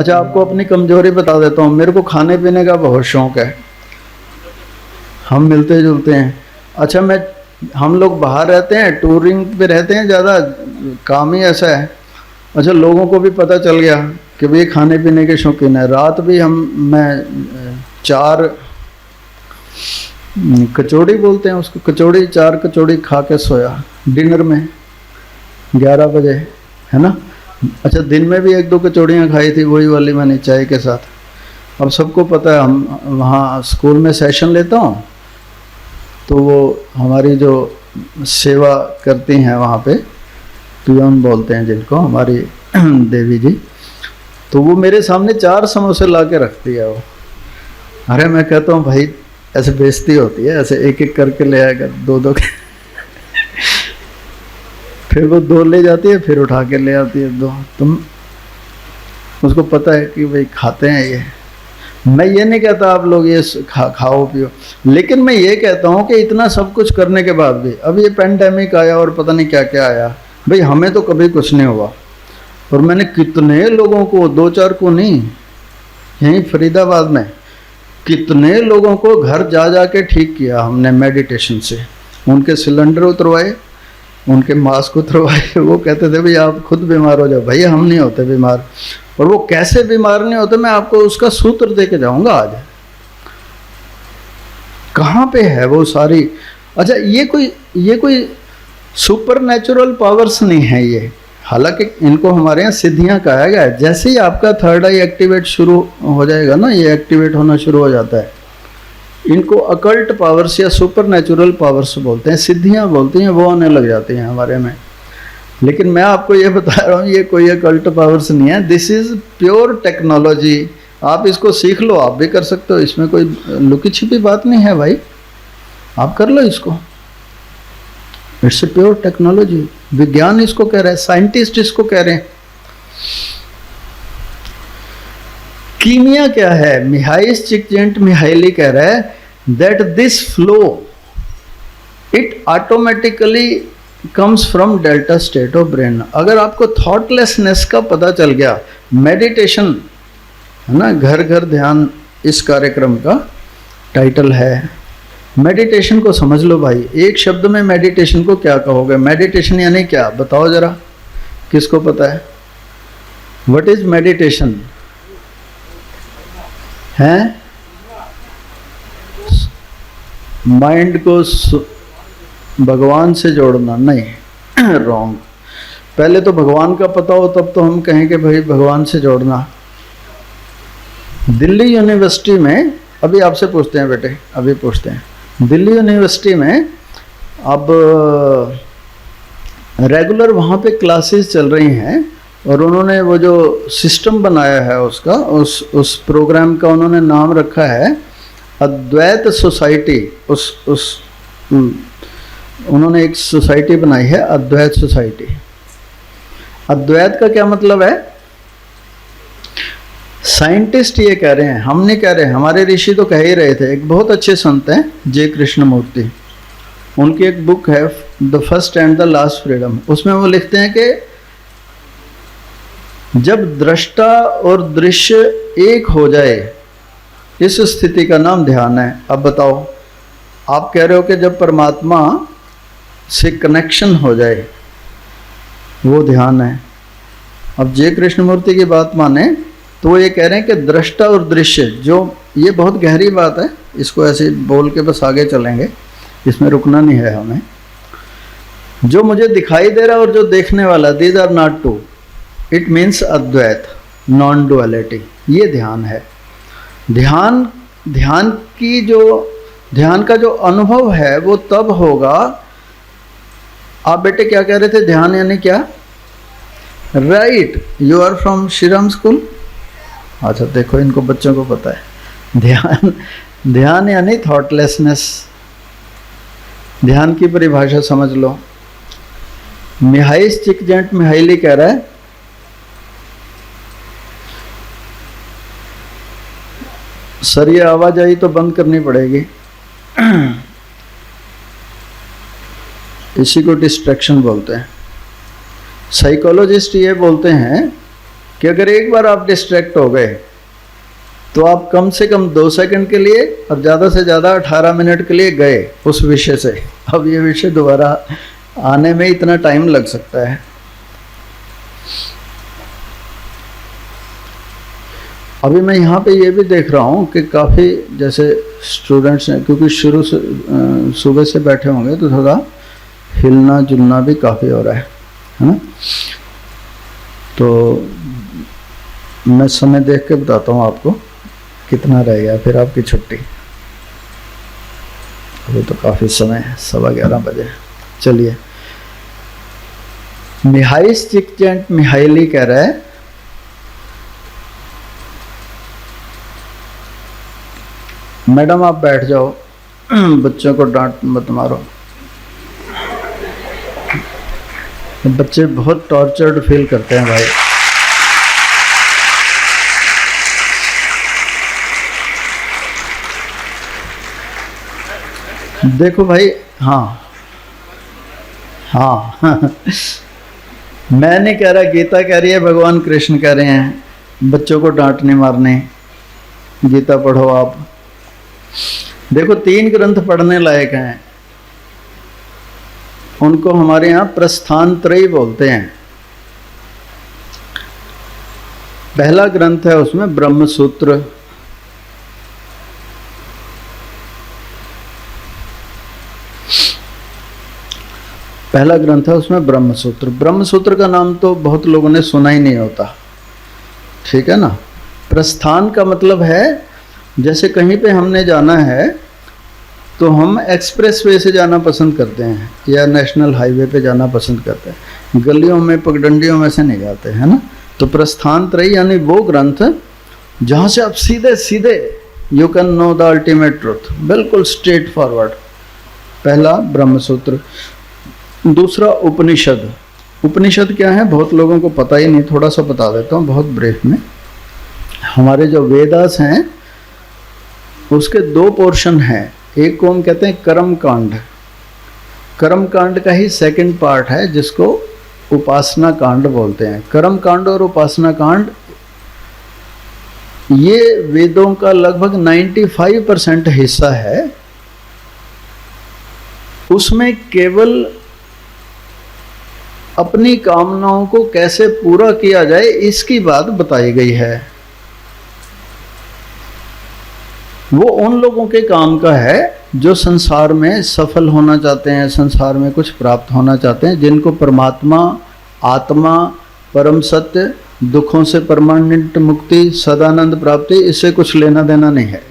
अच्छा, आपको अपनी कमजोरी बता देता हूँ, मेरे को खाने पीने का बहुत शौक है, हम मिलते जुलते हैं। अच्छा, हम लोग बाहर रहते हैं, टूरिंग पे रहते हैं, ज़्यादा काम ही ऐसा है। अच्छा, लोगों को भी पता चल गया कि भाई खाने पीने के शौकीन है। रात भी मैं 4 कचौड़ी बोलते हैं उसको, कचौड़ी 4 कचौड़ी खा के सोया डिनर में 11 बजे, है ना। अच्छा, दिन में भी 1-2 कचौड़ियाँ खाई थी, वही वाली मैंने चाय के साथ। अब सबको पता है, हम वहाँ स्कूल में सेशन लेता हूँ, तो वो हमारी जो सेवा करती हैं वहाँ पे, पियोन बोलते हैं जिनको, हमारी देवी जी, तो वो मेरे सामने 4 समोसे ला के रखती है वो। अरे मैं कहता हूँ भाई ऐसे बेइज्जती होती है, ऐसे एक एक करके ले आएगा, 2-2 फिर वो 2 ले जाती है, फिर उठा के ले आती है 2। तुम उसको पता है कि भाई खाते हैं ये। मैं ये नहीं कहता आप लोग ये खाओ पियो, लेकिन मैं ये कहता हूँ कि इतना सब कुछ करने के बाद भी, अब ये पेंडेमिक आया और पता नहीं क्या क्या आया, भाई हमें तो कभी कुछ नहीं हुआ। और मैंने कितने लोगों को, 2-4 को नहीं, यहीं फरीदाबाद में कितने लोगों को घर जा जा के ठीक किया हमने मेडिटेशन से। उनके सिलेंडर उतरवाए, उनके मास्क उतरवाए। वो कहते थे भाई आप खुद बीमार हो जाओ, भैया हम नहीं होते बीमार। और वो कैसे बीमार नहीं होते, मैं आपको उसका सूत्र दे के जाऊंगा आज। कहाँ पे है वो सारी। अच्छा, ये कोई सुपर नेचुरल पावर्स नहीं है ये, हालांकि इनको हमारे यहाँ सिद्धियां कहा गया है। जैसे ही आपका थर्ड आई एक्टिवेट शुरू हो जाएगा ना, ये एक्टिवेट होना शुरू हो जाता है, इनको अकल्ट पावर्स या सुपर नेचुरल पावर्स बोलते हैं, सिद्धियां बोलती हैं, वो आने लग जाती हैं हमारे में। लेकिन मैं आपको ये बता रहा हूँ, ये कोई अकल्ट पावर्स नहीं है, दिस इज प्योर टेक्नोलॉजी। आप इसको सीख लो, आप भी कर सकते हो, इसमें कोई लुकी छिपी बात नहीं है भाई, आप कर लो इसको। इट्स ए प्योर टेक्नोलॉजी, विज्ञान इसको कह रहा है, साइंटिस्ट इसको कह रहे हैं। कीमिया क्या है, मिहाइस चिकजेंट-मिहाइली कह रहा है that this flow it automatically comes from delta state of brain. अगर आपको थॉटलेसनेस का पता चल गया, मेडिटेशन है ना, घर घर ध्यान इस कार्यक्रम का टाइटल है। मेडिटेशन को समझ लो भाई, एक शब्द में मेडिटेशन को क्या कहोगे? मेडिटेशन यानी क्या, बताओ जरा, किसको पता है? What is meditation? है माइंड को भगवान से जोड़ना? नहीं, रॉन्ग। पहले तो भगवान का पता हो तब तो हम कहेंगे भाई भगवान से जोड़ना। दिल्ली यूनिवर्सिटी में, अभी आपसे पूछते हैं बेटे, अभी पूछते हैं, दिल्ली यूनिवर्सिटी में अब रेगुलर वहाँ पे क्लासेस चल रही हैं, और उन्होंने वो जो सिस्टम बनाया है उसका, उस प्रोग्राम का उन्होंने नाम रखा है अद्वैत सोसाइटी। उन्होंने एक सोसाइटी बनाई है, अद्वैत सोसाइटी। अद्वैत का क्या मतलब है? साइंटिस्ट ये कह रहे हैं, हम नहीं कह रहे, हमारे ऋषि तो कह ही रहे थे। एक बहुत अच्छे संत हैं जे कृष्णमूर्ति, उनकी एक बुक है the first and the last freedom. उसमें वो लिखते हैं कि जब दृष्टा और दृश्य एक हो जाए, इस स्थिति का नाम ध्यान है। अब बताओ, आप कह रहे हो कि जब परमात्मा से कनेक्शन हो जाए वो ध्यान है। अब जय कृष्णमूर्ति की बात माने तो वो ये कह रहे हैं कि दृष्टा और दृश्य, जो ये बहुत गहरी बात है, इसको ऐसे बोल के बस आगे चलेंगे, इसमें रुकना नहीं है हमें। जो मुझे दिखाई दे रहा और जो देखने वाला, these are not two, it means Advaita, non duality. ये ध्यान है। ध्यान का जो अनुभव है वो तब होगा। आप बेटे क्या कह रहे थे, ध्यान यानी क्या? Right, you are from Shriram school. अच्छा देखो, इनको बच्चों को पता है। ध्यान यानी थॉटलेसनेस। ध्यान की परिभाषा समझ लो। मिहाइस चिकजेंट-मिहाइली कह रहा है सर ये आवाजाही तो बंद करनी पड़ेगी, इसी को डिस्ट्रैक्शन बोलते हैं। साइकोलॉजिस्ट ये बोलते हैं कि अगर एक बार आप डिस्ट्रैक्ट हो गए तो आप कम से कम 2 सेकंड के लिए और ज़्यादा से ज़्यादा 18 मिनट के लिए गए उस विषय से। अब ये विषय दोबारा आने में इतना टाइम लग सकता है। अभी मैं यहाँ पे ये भी देख रहा हूँ कि काफ़ी जैसे स्टूडेंट्स हैं, क्योंकि शुरू से सुबह से बैठे होंगे तो थोड़ा हिलना जुलना भी काफ़ी हो रहा है ना। तो मैं समय देख के बताता हूँ आपको कितना रह गया, फिर आपकी छुट्टी। अभी तो काफ़ी समय है, 11:15 बजे। चलिए, मिहाइस चिकचेंट मिहाइली कह रहा है, मैडम आप बैठ जाओ, बच्चों को डांट मत मारो। बच्चे बहुत टॉर्चर्ड फील करते हैं भाई। देखो भाई, हाँ मैं नहीं कह रहा, गीता कह रही है, भगवान कृष्ण कह रहे हैं बच्चों को डांटने मारने। गीता पढ़ो आप। देखो 3 ग्रंथ पढ़ने लायक हैं, उनको हमारे यहाँ प्रस्थान त्रयी बोलते हैं। पहला ग्रंथ है उसमें ब्रह्म सूत्र, पहला ग्रंथ है उसमें ब्रह्म सूत्र। ब्रह्म सूत्र का नाम तो बहुत लोगों ने सुना ही नहीं होता, ठीक है ना। प्रस्थान का मतलब है जैसे कहीं पे हमने जाना है तो हम एक्सप्रेसवे से जाना पसंद करते हैं या नेशनल हाईवे पे जाना पसंद करते हैं, गलियों में पगडंडियों में से नहीं जाते, है ना। तो प्रस्थान त्रयी यानी वो ग्रंथ जहाँ से आप सीधे सीधे you can know the ultimate truth, बिल्कुल स्ट्रेट फॉरवर्ड। पहला ब्रह्म सूत्र। दूसरा उपनिषद। उपनिषद क्या है बहुत लोगों को पता ही नहीं, थोड़ा सा बता देता हूँ बहुत ब्रीफ में। हमारे जो वेदास हैं उसके 2 पोर्शन हैं, एक को हम कहते हैं कर्म कांड। कर्म कांड का ही सेकंड पार्ट है जिसको उपासना कांड बोलते हैं। कर्म कांड और उपासना कांड ये वेदों का लगभग 95% हिस्सा है। उसमें केवल अपनी कामनाओं को कैसे पूरा किया जाए इसकी बात बताई गई है। वो उन लोगों के काम का है जो संसार में सफल होना चाहते हैं, संसार में कुछ प्राप्त होना चाहते हैं, जिनको परमात्मा, आत्मा, परम सत्य, दुखों से परमानेंट मुक्ति, सदानंद प्राप्ति, इससे कुछ लेना देना नहीं है।